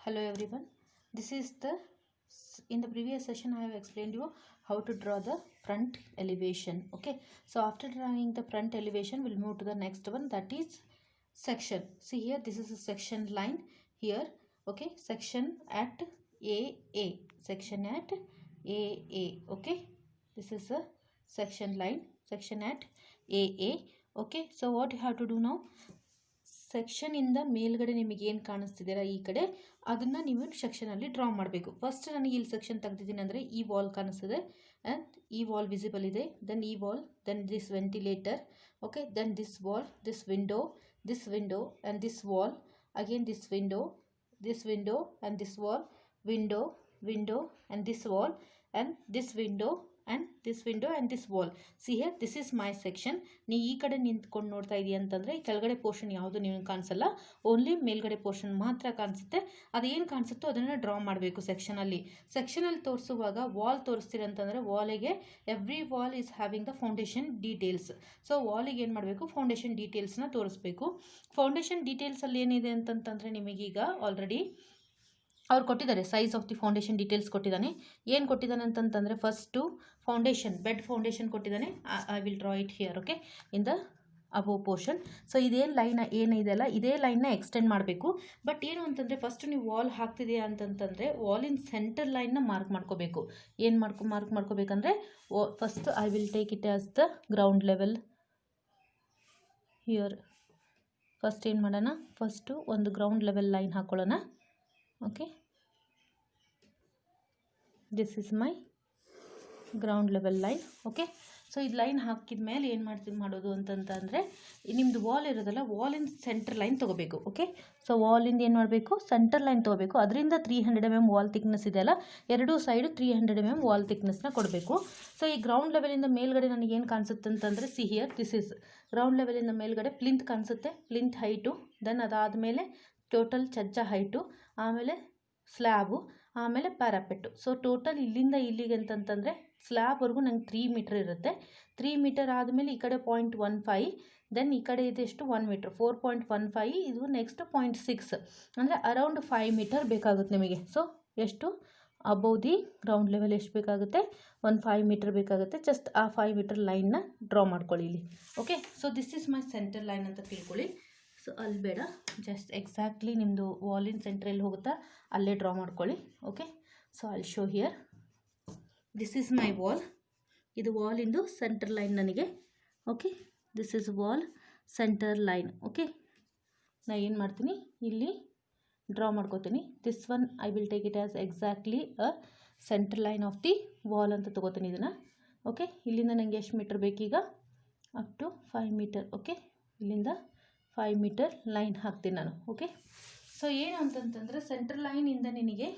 Hello everyone. This is in the previous session I have explained you how to draw the front elevation. Okay, so after drawing the front elevation we'll move to the next one, that is section. See here, this is a section line here. Okay, section at AA, section at AA. Okay, this is a section line, section at AA. Okay, so what you have to do now, section ಇಂದ ಮೇಲ್ಗಡೆ ನಿಮಗೆ ಏನು ಕಾಣಿಸ್ತಿದ್ದೀರಾ ಈ ಕಡೆ, ಅದನ್ನು ನೀವು ಸೆಕ್ಷನಲ್ಲಿ draw ಮಾಡಬೇಕು. ಫಸ್ಟ್ ನನಗೆ ಇಲ್ಲಿ ಸೆಕ್ಷನ್ ತೆಗೆದಿದ್ದೀನಿ ಅಂದರೆ ಈ ವಾಲ್ ಕಾಣಿಸ್ತಿದೆ ಆ್ಯಂಡ್ ಈ ವಾಲ್ ವಿಸಿಬಲ್ ಇದೆ, ದೆನ್ ಈ wall, then this ventilator, okay, then this wall, this window and this wall, again this window and this wall, window and this wall and this window and this wall. See here, this is my section. ನೀ ಈ ಕಡೆ ನಿಂತ್ಕೊಂಡು ನೋಡ್ತಾ ಇದೀಯ ಅಂತಂದರೆ ಕೆಳಗಡೆ portion ಯಾವುದು ನಿಮಗೆ ಕಾಣಿಸಲ್ಲ, ಓನ್ಲಿ ಮೇಲ್ಗಡೆ ಪೋರ್ಷನ್ ಮಾತ್ರ ಕಾಣಿಸುತ್ತೆ. ಅದೇನು ಕಾಣಿಸುತ್ತೋ ಅದನ್ನು ಡ್ರಾ ಮಾಡಬೇಕು ಸೆಕ್ಷನಲ್ಲಿ ತೋರಿಸುವಾಗ. ವಾಲ್ ತೋರಿಸ್ತೀರಂತಂದರೆ ವಾಲಿಗೆ every wall is having the foundation details. So ವಾಲಿಗೆ ಏನು ಮಾಡಬೇಕು, ಫೌಂಡೇಶನ್ ಡೀಟೇಲ್ಸ್ನ ತೋರಿಸ್ಬೇಕು. ಫೌಂಡೇಶನ್ ಡೀಟೇಲ್ಸಲ್ಲಿ ಏನಿದೆ ಅಂತಂತಂದರೆ ನಿಮಗೀಗ ಆಲ್ರೆಡಿ ಅವ್ರು ಕೊಟ್ಟಿದ್ದಾರೆ, size of the foundation details ಕೊಟ್ಟಿದ್ದಾನೆ. ಏನು ಕೊಟ್ಟಿದ್ದಾನೆ ಅಂತಂತಂದರೆ ಫಸ್ಟು ಫೌಂಡೇಶನ್, ಬೆಡ್ ಫೌಂಡೇಶನ್ ಕೊಟ್ಟಿದ್ದಾನೆ. I will draw it here, okay, in the above portion. So ಇದೇನು ಲೈನ್ ಏನಿದೆ ಅಲ್ಲ, ಇದೇ ಲೈನ್ನ ಎಕ್ಸ್ಟೆಂಡ್ ಮಾಡಬೇಕು. ಬಟ್ ಏನು ಅಂತಂದರೆ ಫಸ್ಟ್ ನೀವು ವಾಲ್ ಹಾಕ್ತಿದೆಯಾ ಅಂತಂತಂದರೆ ವಾಲಿನ ಸೆಂಟರ್ ಲೈನ್ನ ಮಾರ್ಕ್ ಮಾಡ್ಕೋಬೇಕು. ಏನು ಮಾರ್ಕ್ ಮಾಡ್ಕೋಬೇಕಂದ್ರೆ first I will take it as the ground level here. First ಏನು ಮಾಡೋಣ, ಫಸ್ಟು ಒಂದು ಗ್ರೌಂಡ್ ಲೆವೆಲ್ ಲೈನ್ ಹಾಕ್ಕೊಳ್ಳೋಣ. Okay, this is my ground level line. Okay, so ಇದು ಲೈನ್ ಹಾಕಿದ ಮೇಲೆ ಏನು ಮಾಡೋದು ಅಂತಂತಂದರೆ ನಿಮ್ಮದು ವಾಲ್ ಇರೋದಲ್ಲ, ವಾಲಿನ ಸೆಂಟರ್ ಲೈನ್ ತೊಗೋಬೇಕು. ಓಕೆ, ಸೊ ವಾಲಿಂದ ಏನು ಮಾಡಬೇಕು, ಸೆಂಟರ್ ಲೈನ್ ತೊಗೋಬೇಕು. ಅದರಿಂದ 300 mm ವಾಲ್ ಥಿಕ್ನೆಸ್ ಇದೆಯಲ್ಲ, ಎರಡೂ ಸೈಡು 300 mm ವಾಲ್ ಥಿಕ್ನೆಸ್ನ ಕೊಡಬೇಕು. ಸೊ ಈ ಗ್ರೌಂಡ್ ಲೆವೆಲಿಂದ ಮೇಲ್ಗಡೆ ನನಗೆ ಏನು ಕಾಣಿಸುತ್ತೆ ಅಂತಂದರೆ, see here, this is ground ಲೆವೆಲಿಂದ ಮೇಲ್ಗಡೆ ಪ್ಲಿಂತ್ ಕಾಣಿಸುತ್ತೆ, ಪ್ಲಿಂತ್ ಹೈಟು, ದೆನ್ ಅದಾದಮೇಲೆ ಟೋಟಲ್ ಛಜ್ಜ ಹೈಟು, ಆಮೇಲೆ ಸ್ಲ್ಯಾಬು, ಆಮೇಲೆ ಪ್ಯಾರಾಪೆಟ್ಟು. ಸೊ ಟೋಟಲ್ ಇಲ್ಲಿಂದ ಇಲ್ಲಿಗೆ ಅಂತಂತಂದರೆ ಸ್ಲ್ಯಾಬ್ವರೆಗೂ ನಂಗೆ 3 ಮೀಟರ್ ಇರುತ್ತೆ. 3 ಮೀಟರ್ ಆದಮೇಲೆ ಈ ಕಡೆ 0.15, ದೆನ್ ಈ ಕಡೆ ಇದೆಷ್ಟು 1 ಮೀಟ್ರ್, 4.15, ಇದು ನೆಕ್ಸ್ಟ್ 0.6, ಅಂದರೆ ಅರೌಂಡ್ 5 ಮೀಟರ್ ಬೇಕಾಗುತ್ತೆ ನಿಮಗೆ. ಸೊ ಎಷ್ಟು ಅಬೌವ್ ದಿ ಗ್ರೌಂಡ್ ಲೆವೆಲ್ ಎಷ್ಟು ಬೇಕಾಗುತ್ತೆ, 5 ಮೀಟರ್ ಬೇಕಾಗುತ್ತೆ. ಜಸ್ಟ್ ಆ 5 ಮೀಟರ್ ಲೈನ್ನ ಡ್ರಾ ಮಾಡ್ಕೊಳ್ಳಿ ಇಲ್ಲಿ. Okay, so this is my centre line ಅಂತ ತಿಳ್ಕೊಳ್ಳಿ. ಸೊ ಅಲ್ಲಿ ಬೇಡ, ಜಸ್ಟ್ ಎಕ್ಸಾಕ್ಟ್ಲಿ ನಿಮ್ಮದು ವಾಲಿನ ಸೆಂಟ್ರ್ ಎಲ್ಲಿ ಹೋಗುತ್ತಾ ಅಲ್ಲೇ ಡ್ರಾ ಮಾಡ್ಕೊಳ್ಳಿ. Okay, so I show here, this is my wall. ಇದು ವಾಲಿಂದು ಸೆಂಟರ್ ಲೈನ್ ನನಗೆ. Okay, this is wall centre line. Okay, ನಾನು ಏನು ಮಾಡ್ತೀನಿ, ಇಲ್ಲಿ ಡ್ರಾ ಮಾಡ್ಕೋತೀನಿ. This one I will take it as exactly a centre line of the wall ಅಂತ ತೊಗೋತೀನಿ ಇದನ್ನು. ಓಕೆ, ಇಲ್ಲಿಂದ ನನಗೆ ಎಷ್ಟು ಮೀಟರ್ ಬೇಕೀಗ, ಅಪ್ ಟು 5 ಮೀಟರ್. ಓಕೆ, ಇಲ್ಲಿಂದ 5 ಮೀಟರ್ ಲೈನ್ ಹಾಕ್ತೀನಿ ನಾನು. ಓಕೆ, ಸೊ ಏನು ಅಂತಂತಂದರೆ ಸೆಂಟ್ರಲ್ ಲೈನಿಂದ ನಿನಗೆ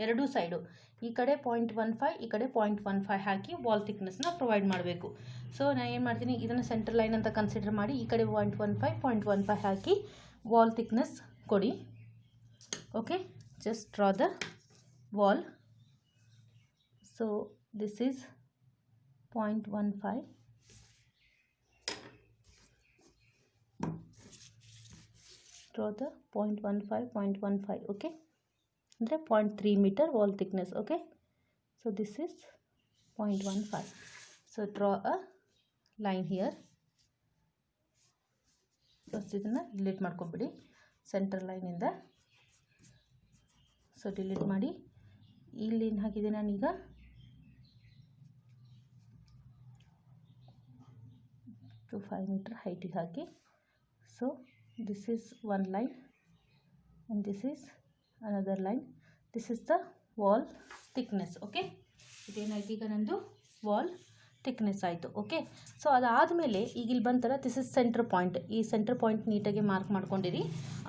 ಎರಡೂ ಸೈಡು, ಈ ಕಡೆ 0.15, ಈ ಕಡೆ 0.15 ಹಾಕಿ ವಾಲ್ ಥಿಕ್ನೆಸ್ನ ಪ್ರೊವೈಡ್ ಮಾಡಬೇಕು. ಸೊ ನಾನು ಏನು ಮಾಡ್ತೀನಿ, ಇದನ್ನು ಸೆಂಟ್ರಲ್ ಲೈನ್ ಅಂತ ಕನ್ಸಿಡರ್ ಮಾಡಿ ಈ ಕಡೆ 0.15 ಹಾಕಿ ವಾಲ್ ಥಿಕ್ನೆಸ್ ಕೊಡಿ. Okay, just draw the wall. So this is 0.15, draw the 0.15, okay, ಅಂದರೆ 0.3 metre wall thickness. Okay, so this is 0.15. So draw a line here. First ಇದನ್ನು ಡಿಲೀಟ್ ಮಾಡ್ಕೊಂಬಿಡಿ ಸೆಂಟರ್ ಲೈನಿಂದ. ಸೊ ಡಿಲೀಟ್ ಮಾಡಿ, ಇಲ್ಲಿ ಏನು ಹಾಕಿದ್ದೀನಿ ನಾನೀಗ, ಟು 5 ಮೀಟರ್ ಹೈಟಿಗೆ ಹಾಕಿ. So this is one line and this is another line. This is the wall thickness. okay, ಇದೇನಾಯ್ತು ಈಗ ನಂದು ವಾಲ್ ಥಿಕ್ನೆಸ್ ಆಯಿತು. ಓಕೆ, ಸೊ ಅದಾದಮೇಲೆ ಈಗ ಇಲ್ಲಿ ಬಂತಲ್ಲ, ದಿಸ್ ಇಸ್ ಸೆಂಟ್ರ್ ಪಾಯಿಂಟ್. ಈ ಸೆಂಟ್ರ್ ಪಾಯಿಂಟ್ ನೀಟಾಗಿ ಮಾರ್ಕ್ ಮಾಡ್ಕೊಂಡಿರಿ.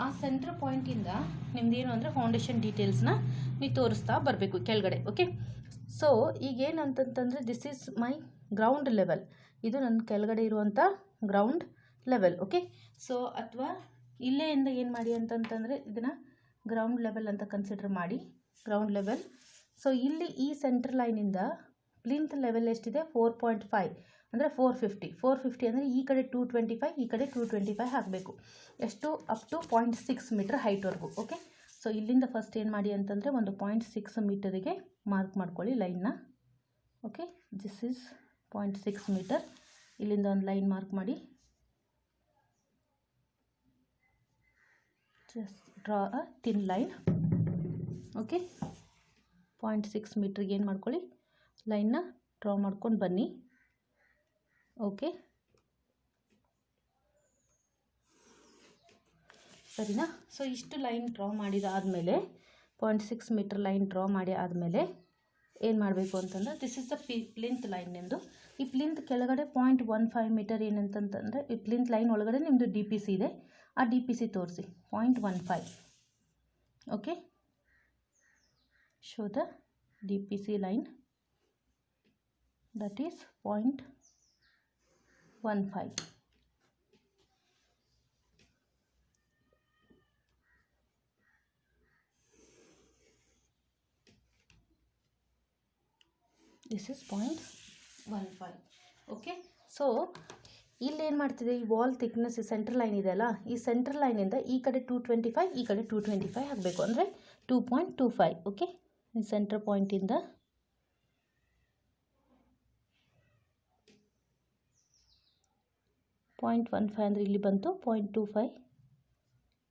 ಆ ಸೆಂಟ್ರ್ ಪಾಯಿಂಟಿಂದ ನಿಮ್ದೇನು ಅಂದರೆ ಫೌಂಡೇಶನ್ ಡೀಟೇಲ್ಸ್ನ ನೀವು ತೋರಿಸ್ತಾ ಬರಬೇಕು ಕೆಳಗಡೆ. ಓಕೆ, ಸೊ ಈಗೇನು ಅಂತಂತಂದರೆ this is my ground level. ಇದು ನನ್ನ ಕೆಳಗಡೆ ಇರುವಂಥ ಗ್ರೌಂಡ್ ಲೆವೆಲ್. ಓಕೆ, ಸೊ ಅಥವಾ ಇಲ್ಲೆಯಿಂದ ಏನು ಮಾಡಿ ಅಂತಂತಂದರೆ ಇದನ್ನು ಗ್ರೌಂಡ್ ಲೆವೆಲ್ ಅಂತ ಕನ್ಸಿಡರ್ ಮಾಡಿ, ಗ್ರೌಂಡ್ ಲೆವೆಲ್. ಸೊ ಇಲ್ಲಿ ಈ ಸೆಂಟ್ರ್ ಲೈನಿಂದ ಪ್ಲಿಂತ್ ಲೆವೆಲ್ ಎಷ್ಟಿದೆ, 4.5 ಅಂದರೆ 450 ಅಂದರೆ ಈ ಕಡೆ 225, ಈ ಕಡೆ 225 ಹಾಕಬೇಕು. ಎಷ್ಟು, ಅಪ್ ಟು 0.6 ಮೀಟರ್ ಹೈಟ್ವರೆಗೂ. ಓಕೆ, ಸೊ ಇಲ್ಲಿಂದ ಫಸ್ಟ್ ಏನು ಮಾಡಿ ಅಂತಂದರೆ ಒಂದು 0.6 ಮೀಟರಿಗೆ ಮಾರ್ಕ್ ಮಾಡ್ಕೊಳ್ಳಿ ಲೈನ್ನ. Okay, this is 0.6 metre. ಇಲ್ಲಿಂದ ಒಂದು ಲೈನ್ ಮಾರ್ಕ್ ಮಾಡಿ. Just draw a thin line. Okay, 0.6 ಮೀಟ್ರಿಗೆ ಏನು ಮಾಡ್ಕೊಳ್ಳಿ, ಲೈನ್ನ ಡ್ರಾ ಮಾಡ್ಕೊಂಡು ಬನ್ನಿ. ಓಕೆ, ಸರಿನಾ? ಸೊ ಇಷ್ಟು ಲೈನ್ ಡ್ರಾ ಮಾಡಿದಾದಮೇಲೆ 0.6 ಮೀಟರ್ ಲೈನ್ ಡ್ರಾ ಮಾಡಿ ಆದಮೇಲೆ ಏನು ಮಾಡಬೇಕು ಅಂತಂದರೆ, this is the plinth line ನಿಮ್ಮದು. ಈ ಪ್ಲಿಂತ್ ಕೆಳಗಡೆ 0.15 ಮೀಟರ್ ಏನಂತಂತಂದರೆ, ಈ ಪ್ಲಿಂತ್ ಲೈನ್ ಒಳಗಡೆ ನಿಮ್ಮದು ಡಿ ಪಿ ಸಿ ಇದೆ. ಆ ಡಿ ಪಿ ಸಿ ತೋರಿಸಿ 0.15. Okay, show the D P C line, that is 0.15. This is 0.15. Okay, so ಇಲ್ಲೇನು ಮಾಡ್ತಿದೆ, ಈ ವಾಲ್ ಥಿಕ್ನೆಸ್ ಸೆಂಟ್ರ್ ಲೈನ್ ಇದೆ ಅಲ್ಲ, ಈ ಸೆಂಟ್ರ್ ಲೈನಿಂದ ಈ ಕಡೆ 225, ಈ ಕಡೆ 225 ಆಗಬೇಕು, ಅಂದರೆ 2.25. ಓಕೆ, ಈ ಸೆಂಟ್ರ್ ಪಾಯಿಂಟಿಂದ .15 ಅಂದರೆ ಇಲ್ಲಿ ಬಂತು 0.25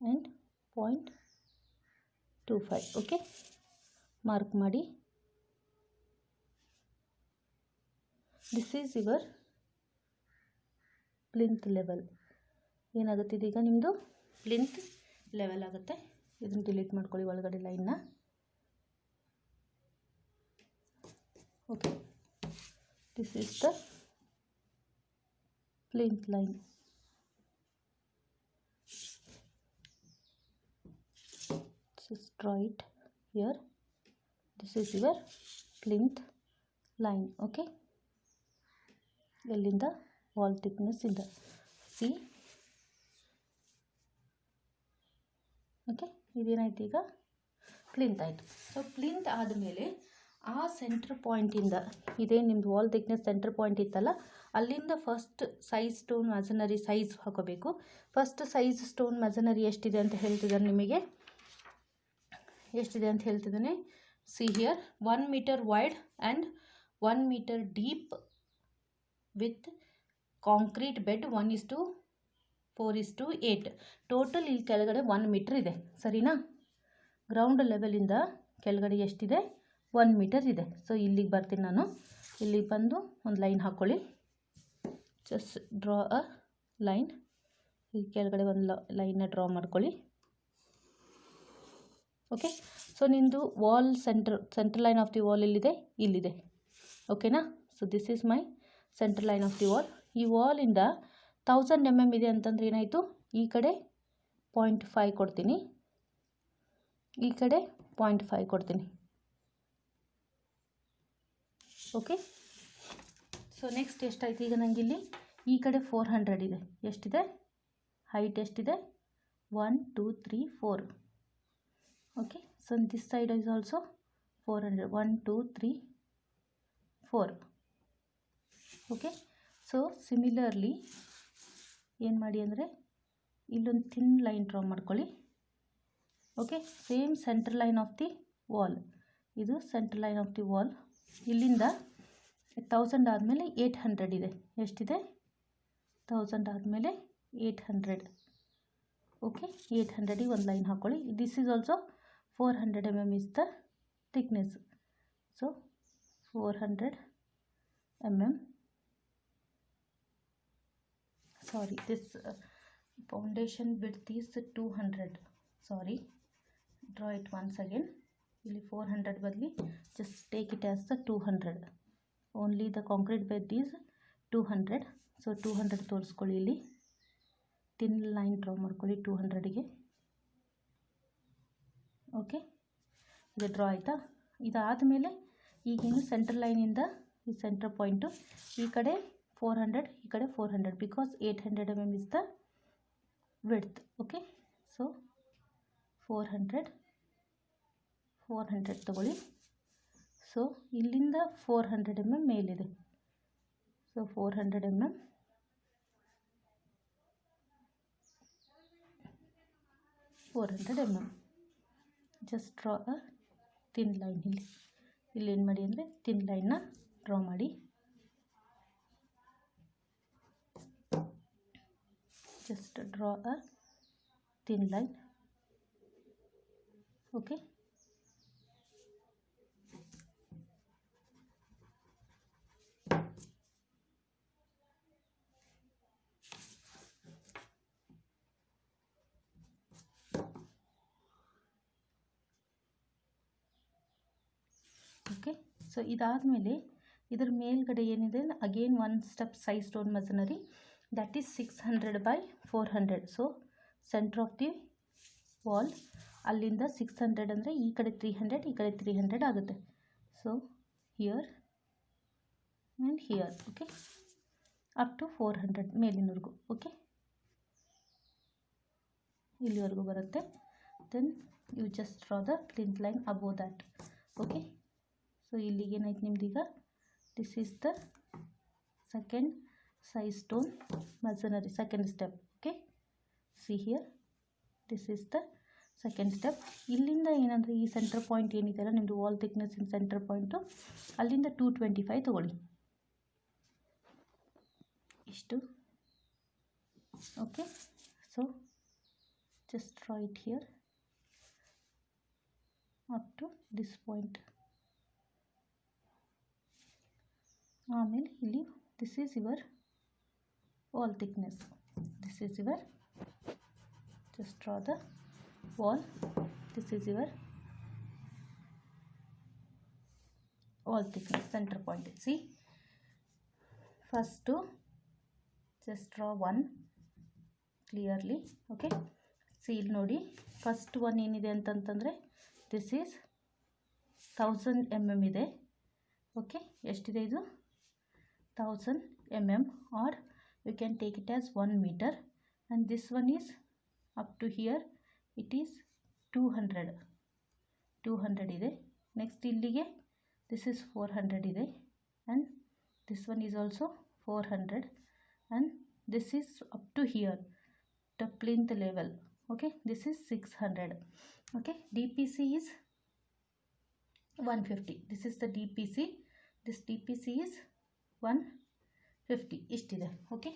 ಆ್ಯಂಡ್ 0.25. ಓಕೆ, ಮಾರ್ಕ್ ಮಾಡಿ. This is your plinth level. ಏನಾಗುತ್ತೆ ಇದೀಗ ನಿಮ್ಮದು ಪ್ಲಿಂತ್ ಲೆವೆಲ್ ಆಗುತ್ತೆ. ಇದನ್ನು ಡಿಲೀಟ್ ಮಾಡ್ಕೊಳ್ಳಿ ಒಳಗಡೆ ಲೈನ್ನ. Okay, this is the plinth line. Just draw it here. This is your plinth line. Okay, ಎಲ್ಲಿಂದ ವಾಲ್ ಥಿಕ್ನೆಸ್ ಇಂದ ಸಿ. ಓಕೆ, ಇದೇನಾಯ್ತು ಈಗ ಪ್ಲಿಂತ್ ಆಯಿತು. ಸೊ ಪ್ಲಿಂತ್ ಆದಮೇಲೆ ಆ ಸೆಂಟ್ರ್ ಪಾಯಿಂಟಿಂದ, ಇದೇ ನಿಮ್ಮದು ವಾಲ್ ಥಿಕ್ನೆಸ್ ಸೆಂಟ್ರ್ ಪಾಯಿಂಟ್ ಇತ್ತಲ್ಲ, ಅಲ್ಲಿಂದ first size stone masonry size ಹಾಕೋಬೇಕು. ಫಸ್ಟ್ ಸೈಜ್ ಸ್ಟೋನ್ ಮೆಸನರಿ ಎಷ್ಟಿದೆ ಅಂತ ಹೇಳ್ತಿದ್ದಾನೆ ನಿಮಗೆ, ಎಷ್ಟಿದೆ ಅಂತ ಹೇಳ್ತಿದ್ದಾನೆ. See here, 1 metre wide and 1 metre deep with concrete bed 1:4:8. Total ಇಲ್ಲಿ ಕೆಳಗಡೆ 1 ಮೀಟರ್ ಇದೆ. ಸರಿನಾ? ಗ್ರೌಂಡ್ ಲೆವೆಲಿಂದ ಕೆಳಗಡೆ ಎಷ್ಟಿದೆ, 1 ಮೀಟರ್ ಇದೆ. ಸೊ ಇಲ್ಲಿಗೆ ಬರ್ತೀನಿ ನಾನು. ಇಲ್ಲಿಗೆ ಬಂದು ಒಂದು ಲೈನ್ ಹಾಕ್ಕೊಳ್ಳಿ. Just draw a line. ಈ ಕೆಳಗಡೆ ಒಂದು ಲೈನ್ನ ಡ್ರಾ ಮಾಡ್ಕೊಳ್ಳಿ. ಓಕೆ, ಸೊ ನಿಮ್ಮದು wall centre line of the wall ಎಲ್ಲಿದೆ, ಇಲ್ಲಿದೆ. ಓಕೆನಾ? So this is my centre line of the wall. ಈ ವಾಲಿಂದ 1000 mm ಇದೆ ಅಂತಂದ್ರೆ ಏನಾಯಿತು, ಈ ಕಡೆ 0.5 ಕೊಡ್ತೀನಿ, ಈ ಕಡೆ 0.5 ಕೊಡ್ತೀನಿ. ಓಕೆ, ಸೊ ನೆಕ್ಸ್ಟ್ ಎಷ್ಟಾಯ್ತು ಈಗ ನನಗೆ ಇಲ್ಲಿ, ಈ ಕಡೆ 400 ಇದೆ. ಎಷ್ಟಿದೆ ಹೈಟ್, ಎಷ್ಟಿದೆ 1 2 3 4. Okay, so this side is also 400, 1 2 3 4. Okay, so similarly ಏನು ಮಾಡಿ ಅಂದರೆ ಇಲ್ಲೊಂದು ಥಿನ್ ಲೈನ್ ಡ್ರಾ ಮಾಡ್ಕೊಳ್ಳಿ. Okay, same centre line of the wall. ಇದು centre line of the wall. ಇಲ್ಲಿಂದ 1000 ಆದಮೇಲೆ 800 ಇದೆ. ಎಷ್ಟಿದೆ, 1000 ಆದಮೇಲೆ 800. ಓಕೆ, 800ಗೆ ಒಂದು ಲೈನ್ ಹಾಕ್ಕೊಳ್ಳಿ. This is also 400 mm is the thickness. So 400 mm. Sorry, this foundation width is 200. Sorry, draw it once again. ಇಲ್ಲಿ 400 ಬದಲಿ just take it as the 200. Only the concrete bed is 200. So 200 ತೋರಿಸ್ಕೊಳ್ಳಿ. ಇಲ್ಲಿ thin line draw ಮಾಡ್ಕೊಳ್ಳಿ 200ಗೆ. Okay, ಇದು draw ಆಯಿತಾ? ಇದಾದಮೇಲೆ ಈಗೇನು centre ಲೈನಿಂದ ಈ centre point ಈ ಕಡೆ 400, ಈ ಕಡೆ 400, because 800 mm is the width. Okay, so 400 ತಗೊಳ್ಳಿ. ಸೊ ಇಲ್ಲಿಂದ 400 mm ಮೇಲಿದೆ. So 400 mm. Just draw a thin line. ಇಲ್ಲಿ ಏನು ಮಾಡಿ ಅಂದರೆ ಥಿನ್ ಲೈನ್ನ ಡ್ರಾ ಮಾಡಿ. Just draw a thin line. Okay, okay. So ಇದಾದಮೇಲೆ ಇದರ ಮೇಲ್ಗಡೆ ಏನಿದೆ again one step side stone masonry, that is 600 by 400. So centre of the wall ಅಲ್ಲಿಂದ 600 ಅಂದರೆ ಈ ಕಡೆ 300, ಈ ಕಡೆ 300 ಆಗುತ್ತೆ. So here and here, okay, up to 400 ಮೇಲಿನವರೆಗೂ, ಓಕೆ, ಇಲ್ಲಿವರೆಗೂ ಬರುತ್ತೆ. Then you just draw the plinth line above that. Okay, so ಇಲ್ಲಿಗೆ ಏನಾಯ್ತು ನಿಮ್ದೀಗ, this is the second side stone masonry, second step. Okay, see here, this is the second step. ಇಲ್ಲಿಂದ ಏನಂದರೆ ಈ centre point ಏನಿದೆಯಲ್ಲ ನಿಮ್ಮದು ವಾಲ್ ಥಿಕ್ನೆಸ್ಸಿನ ಸೆಂಟರ್ ಪಾಯಿಂಟು, ಅಲ್ಲಿಂದ 225 ತೊಗೊಳ್ಳಿ, ಇಷ್ಟು. Okay, so just draw it here up to this point. ಆಮೇಲೆ ಇಲ್ಲಿ this is your wall thickness, this is your, just draw the wall, this is your wall thickness center point. See, first to just draw one clearly. Okay, see ಇಲ್ಲಿ ನೋಡಿ, first one ಏನಿದೆ ಅಂತಂತಂದರೆ this is 1000 mm ಇದೆ. Okay, ಎಷ್ಟಿದೆ ಇದು, 1000 mm, are you can take it as 1 meter. And this one is up to here, it is 200 ಇದೆ. Next ಇಲ್ಲಿಗೆ this is 400 ಇದೆ, and this one is also 400, and this is up to here the plinth level. Okay, this is 600. Okay, DPC is 150. This is the DPC. This DPC is 150. ಇಷ್ಟಿದೆ. Okay,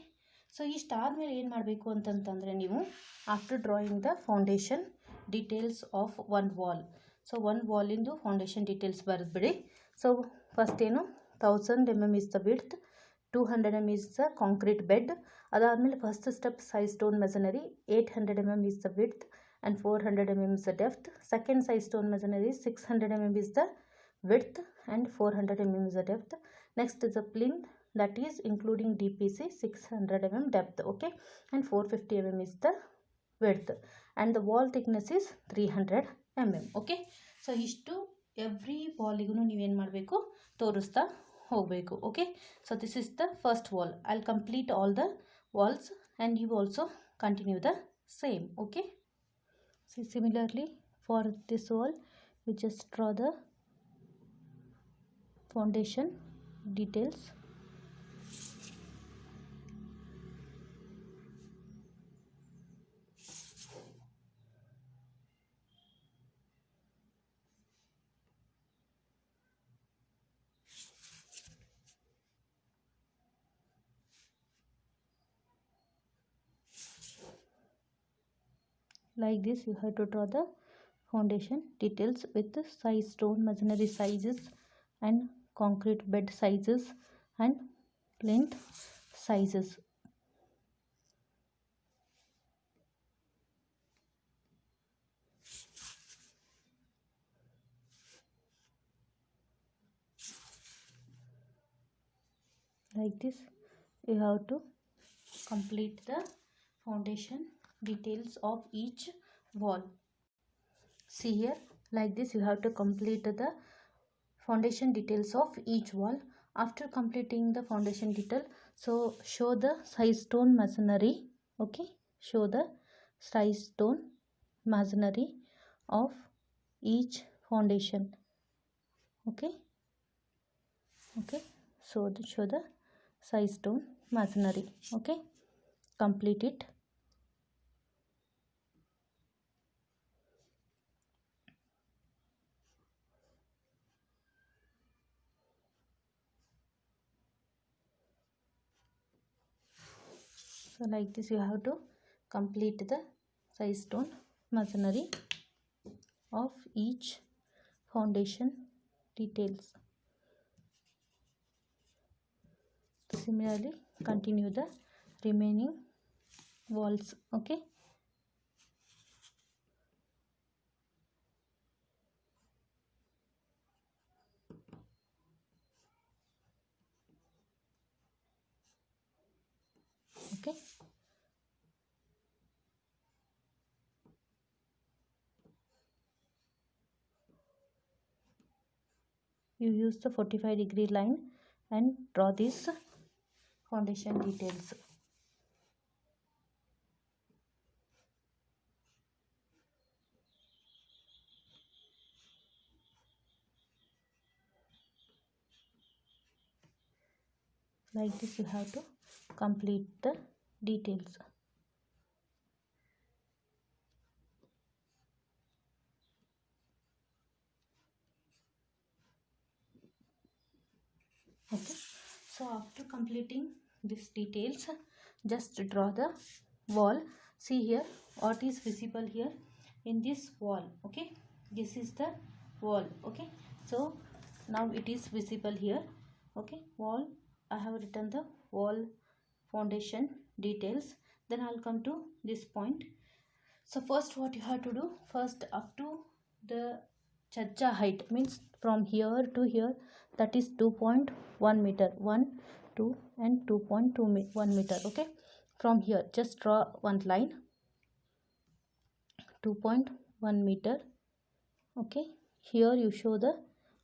so ಇಷ್ಟಾದಮೇಲೆ ಏನು ಮಾಡಬೇಕು ಅಂತಂತಂದರೆ ನೀವು after drawing the foundation details of one wall, so one ವಾಲಿಂದು foundation details ಬರೆದ್ಬಿಡಿ. So first ಏನು 1000 mm is the width, 200 mm is the concrete bed. ಅದಾದಮೇಲೆ first step side stone masonry, 800 mm is the width and 400 mm is the depth. Second side stone masonry, 600 mm is the width and 400 mm is the depth. Next is the plinth, that is including DPC, 600 mm depth, okay, and 450 mm is the width, and the wall thickness is 300 mm. Okay, so ಇಷ್ಟು every ವಾಲಿಗೂ ನೀವೇನು ಮಾಡಬೇಕು, ತೋರಿಸ್ತಾ ಹೋಗಬೇಕು. Okay, so this is the first wall. I will complete all the walls and you also continue the same. Okay, so similarly for this wall we just draw the foundation details. Like this you have to draw the foundation details with the size stone masonry sizes and concrete bed sizes and plinth sizes. Like this you have to complete the foundation details of each wall. See here, like this you have to complete the foundation details of each wall. After completing the foundation detail, so show the side stone masonry. Okay, show the side stone masonry of each foundation. Okay, okay, so show the side stone masonry. Okay, complete it. So like this you have to complete the side stone masonry of each foundation details. Similarly continue the remaining walls. Okay, okay. You use the 45-degree line and draw these foundation details. Like this you have to complete the details. Okay, so after completing these details, just draw the wall. See here what is visible here in this wall. Okay, this is the wall. Okay, so now it is visible here. Okay, wall, I have written the wall foundation details. Then I'll come to this point. So first what you have to do, first up to the chajja height, means from here to here, that is 2.1 meter, 1 2 and 2.21 meter. Okay, from here just draw one line, 2.1 meter. Okay, here you show the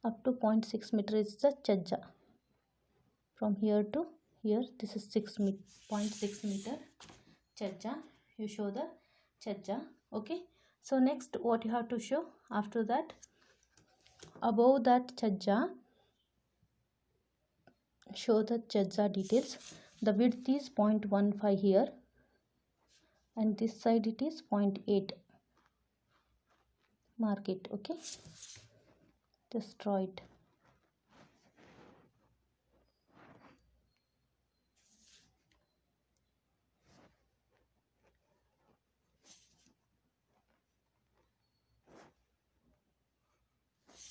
up to 0.6 meter is the chajja. From here to here, this is 0.6 meter chajja. You show the chajja. Okay, so next what you have to show, after that above that chajja, show the chajja details. The width is 0.15 here and this side it is 0.8. Mark it. Okay, just draw it.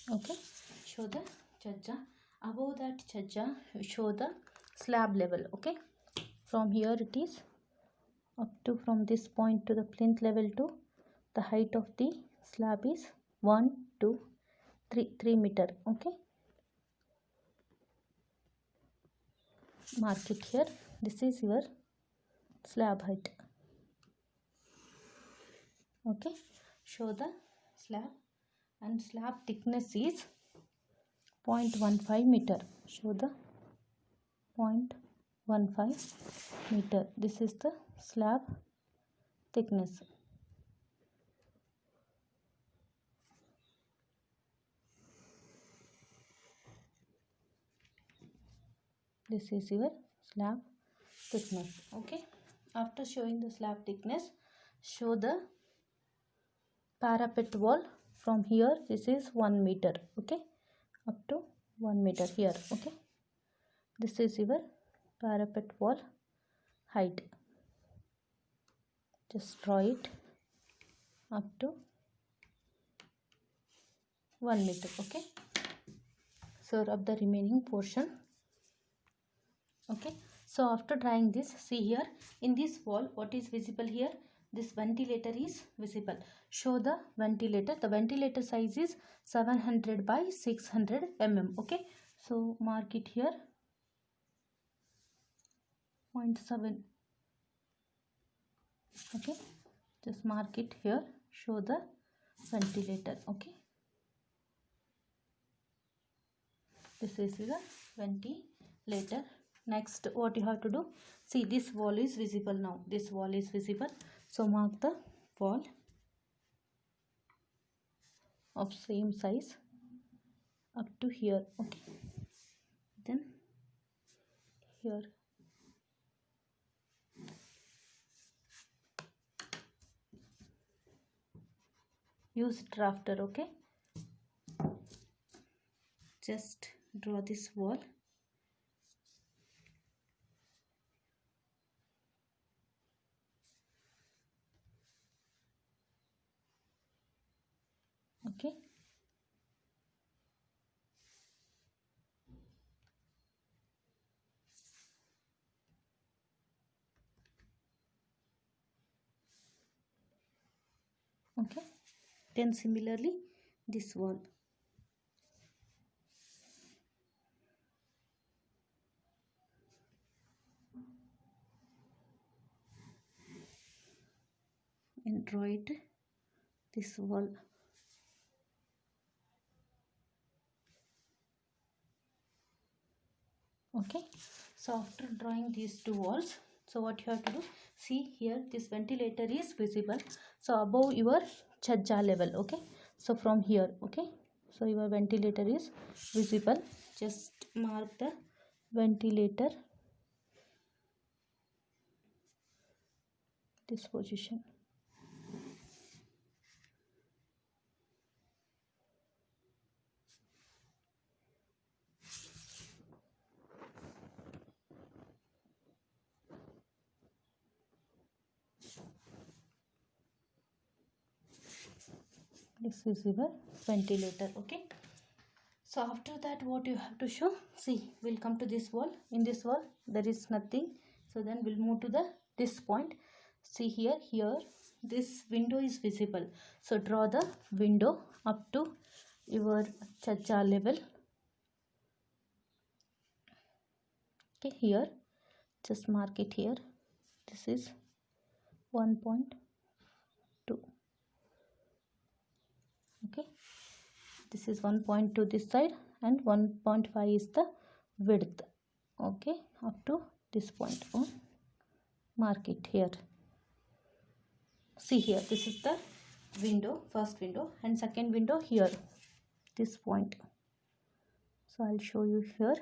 Okay, show the chajja. Above that chajja you show the slab level. Okay, from here it is up to, from this point to the plinth level to the height of the slab is 1 2 3 meter. Okay, mark it here. This is your slab height. Okay, show the slab, and slab thickness is 0.15 meter. Show the 0.15 meter. This is the slab thickness. This is your slab thickness. Okay, after showing the slab thickness, show the parapet wall. From here this is 1 meter. Okay, up to 1 meter here. Okay, this is your parapet wall height. Just draw it up to 1 meter. Okay, so rub the remaining portion. Okay, so after drawing this, see here in this wall what is visible here, this ventilator is visible. Show the ventilator. The ventilator size is 700 by 600 mm. Okay, so mark it here, 0.7. Okay, just mark it here. Show the ventilator. Okay, this is the ventilator. Next what you have to do, see this wall is visible now. This wall is visible, so mark the wall of same size up to here. Okay, then here use drafter. Okay, just draw this wall. Okay. Okay, then similarly this wall. And draw it this wall. Okay, so after drawing these two walls, so what you have to do, see here this ventilator is visible, so above your chajja level. Okay, so from here, okay, so your ventilator is visible, just mark the ventilator this position. This is your ventilator. Okay, so after that what you have to show, see, we'll come to this wall. In this wall there is nothing, so then we'll move to the this point. See here this window is visible, so draw the window up to your chajja level. Okay, here just mark it here. This is 1.2. okay, this is 1.2 this side and 1.5 is the width. Okay, up to this point. Mark it here. See here, this is the window, first window, and second window here, this point. So I'll show you here.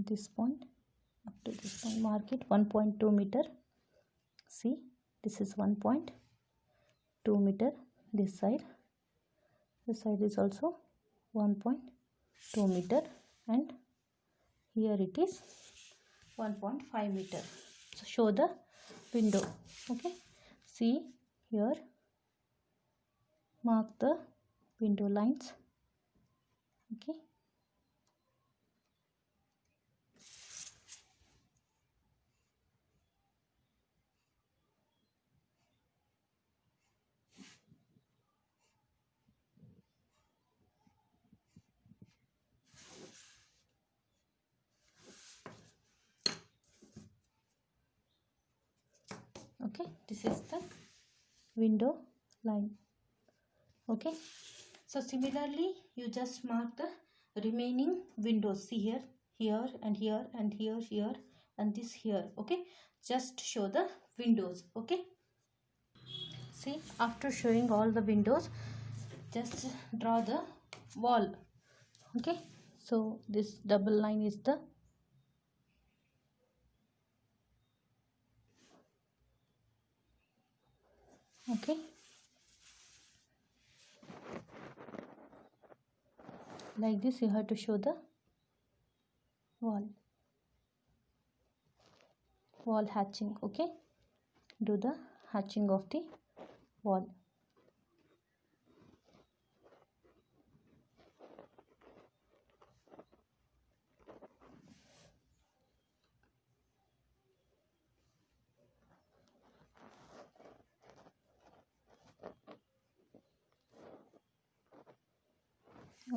This point up to this point, mark it 1.2 meter. See, this is 1.2 meter. This side is also 1.2 meter, and here it is 1.5 meter. So show the window. Okay, see here, mark the window lines. Okay, okay, this is the window line. Okay, so similarly you just mark the remaining windows. See here, here and here and here and this here. Okay, just show the windows. Okay, see, after showing all the windows, just draw the wall. Okay, so this double line is the okay, like this you have to show the wall hatching. Okay, do the hatching of the wall.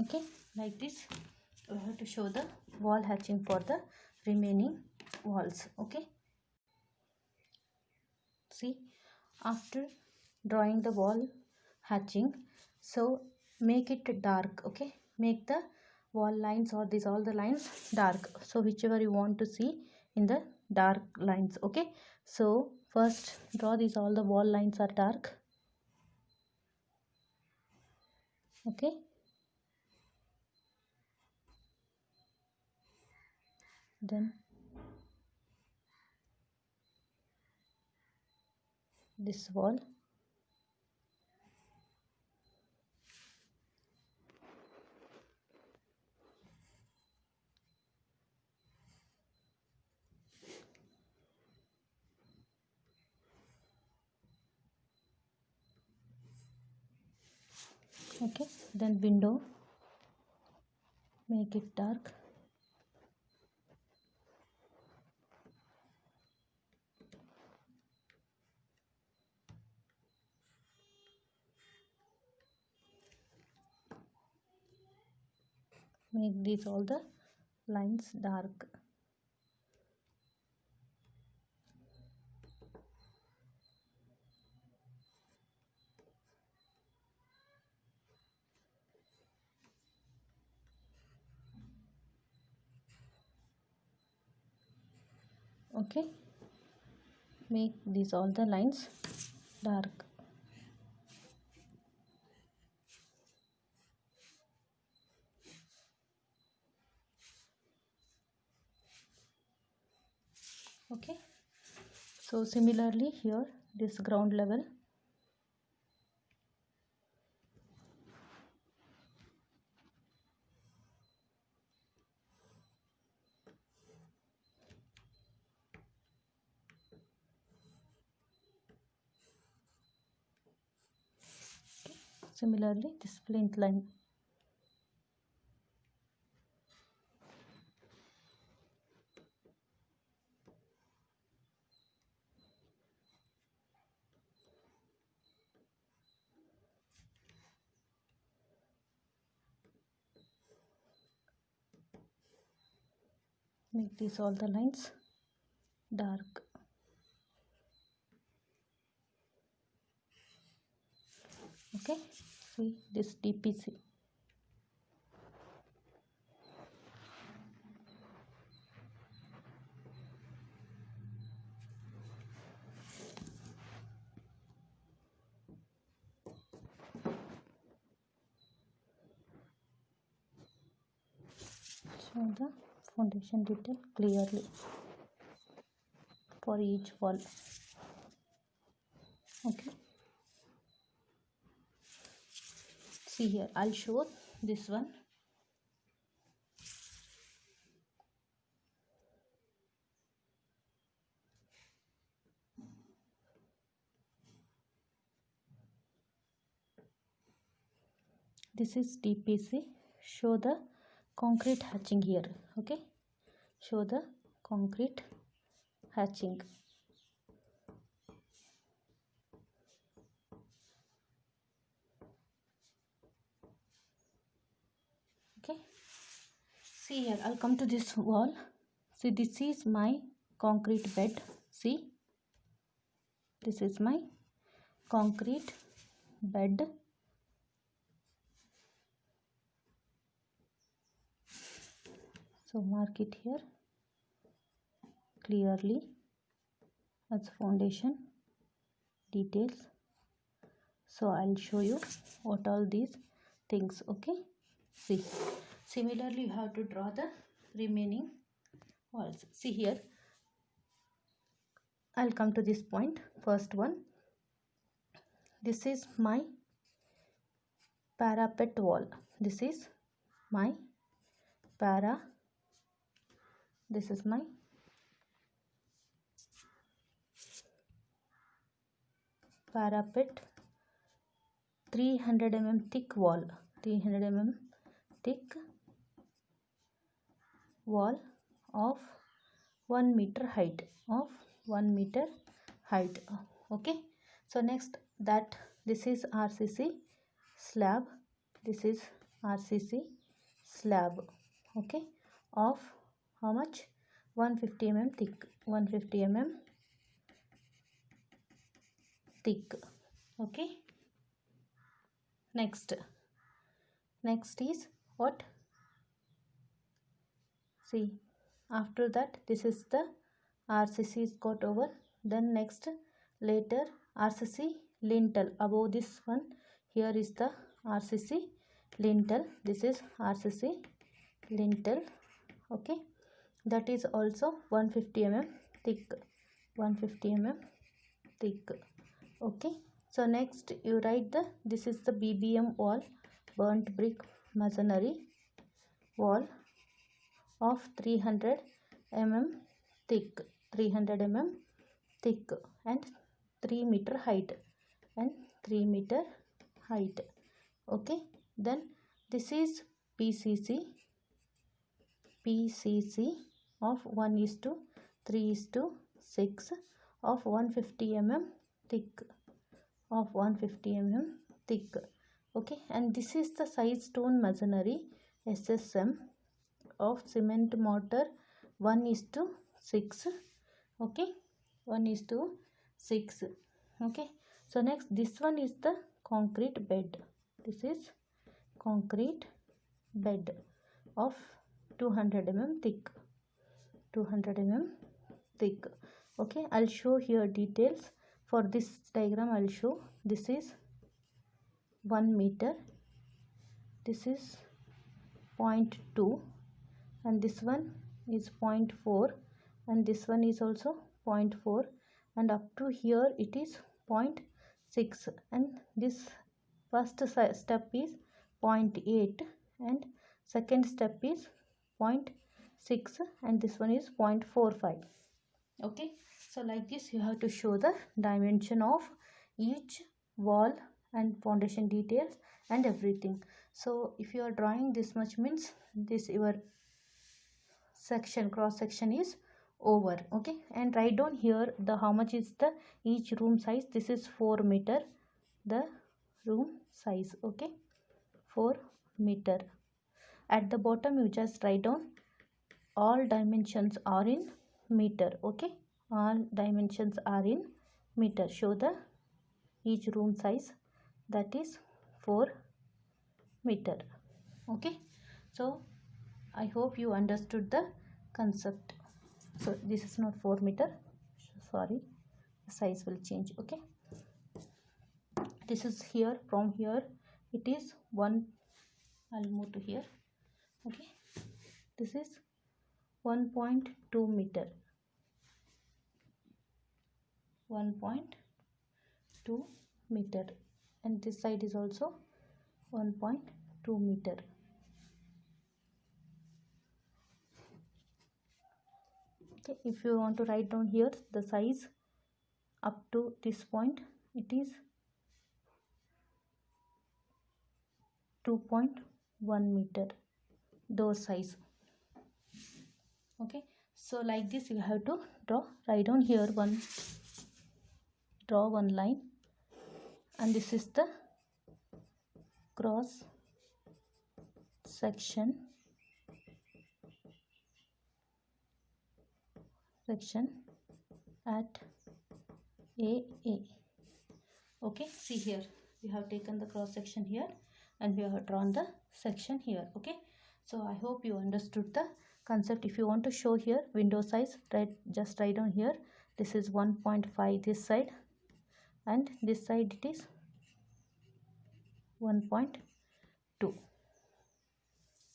Okay, like this we have to show the wall hatching for the remaining walls. Okay, see, after drawing the wall hatching, so make it dark. Okay, make the wall lines or these all the lines dark, so whichever you want to see in the dark lines. Okay, so first draw these all the wall lines are dark. Okay, then this wall. Okay, then window, make it dark. Make these all the lines dark. Okay, make these all the lines dark. Okay, so similarly here this ground level, similarly this plinth line. Make these all the lines dark. Okay, see this DPC. Show the foundation detail clearly for each wall. Okay, see here I'll show this one. This is DPC. Show the concrete hatching here. Okay, show the concrete hatching. Okay, see here I'll come to this wall. See, this is my concrete bed. See, this is my concrete bed. So mark it here clearly as foundation details. So I'll show you what all these things. Okay, see, similarly you have to draw the remaining walls. See here I'll come to this point. First one, this is my parapet wall. This is my this is my parapet, 300 mm thick wall, 300 mm thick wall of 1 meter height, of 1 meter height. Okay, so next that this is RCC slab, this is RCC slab. Okay, of how much? 150 mm thick, 150 mm thick. Okay, next is what? See, after that this is the RCC is got over. Then next, later RCC lintel, above this one here is the RCC lintel. This is RCC lintel. Okay, that is also 150 mm thick, 150 mm thick. Okay, so next you write the, this is the BBM wall, burnt brick masonry wall of 300 mm thick, 300 mm thick and 3 meter height, and 3 meter height. Okay, then this is PCC of 1:3:6 of 150 mm thick, okay, and this is the side stone masonry SSM of cement mortar 1:6, okay, 1:6, okay. So next, this one is the concrete bed. This is concrete bed of 200 mm thick, okay. I'll show here details. For this diagram I'll show, this is 1 meter, this is 0.2, and this one is 0.4, and this one is also 0.4, and up to here it is 0.6, and this first step is 0.8, and second step is 0.6, and this one is 0.45. Okay, so like this you have to show the dimension of each wall and foundation details and everything. So if you are drawing this much, means this your section, cross section is over. Okay, and write down here the how much is the each room size. This is 4 meter the room size, okay, 4 meter. At the bottom you just write down all dimensions are in meter, okay, all dimensions are in meter. Show the each room size, that is 4 meter, okay. So I hope you understood the concept. So this is not 4 meter, sorry, the size will change, okay. This is here, from here it is 1, I'll move to here, okay. This is 1.2 meter, 1.2 meter, and this side is also 1.2 meter. Okay, if you want to write down here the size up to this point, it is 2.1 meter, door size, okay. So like this you have to draw, write down here draw one line, and this is the cross section at AA, okay. See here, we have taken the cross section here and we have drawn the section here, okay. So I hope you understood the concept. If you want to show here window size, just write down here, this is 1.5 this side, and this side it is 1.2,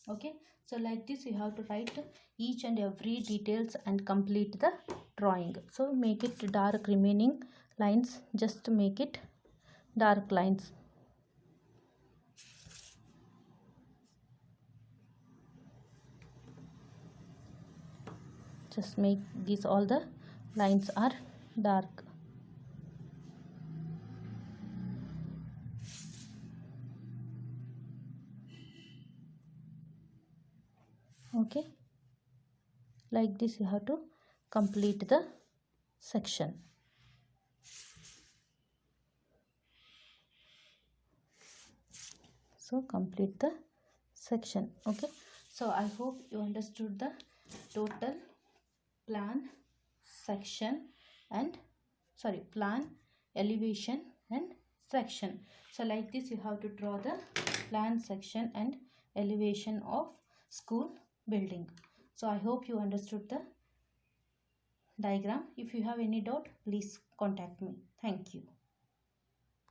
okay. So like this you have to write each and every details and complete the drawing. So make it dark, remaining lines just make it dark lines. Just make these, all the lines are dark. Okay, like this you have to complete the section. So complete the section, okay. So I hope you understood the total plan, section, and plan, elevation and section. So like this you have to draw the plan, section and elevation of school building. So I hope you understood the diagram. If you have any doubt, please contact me. Thank you.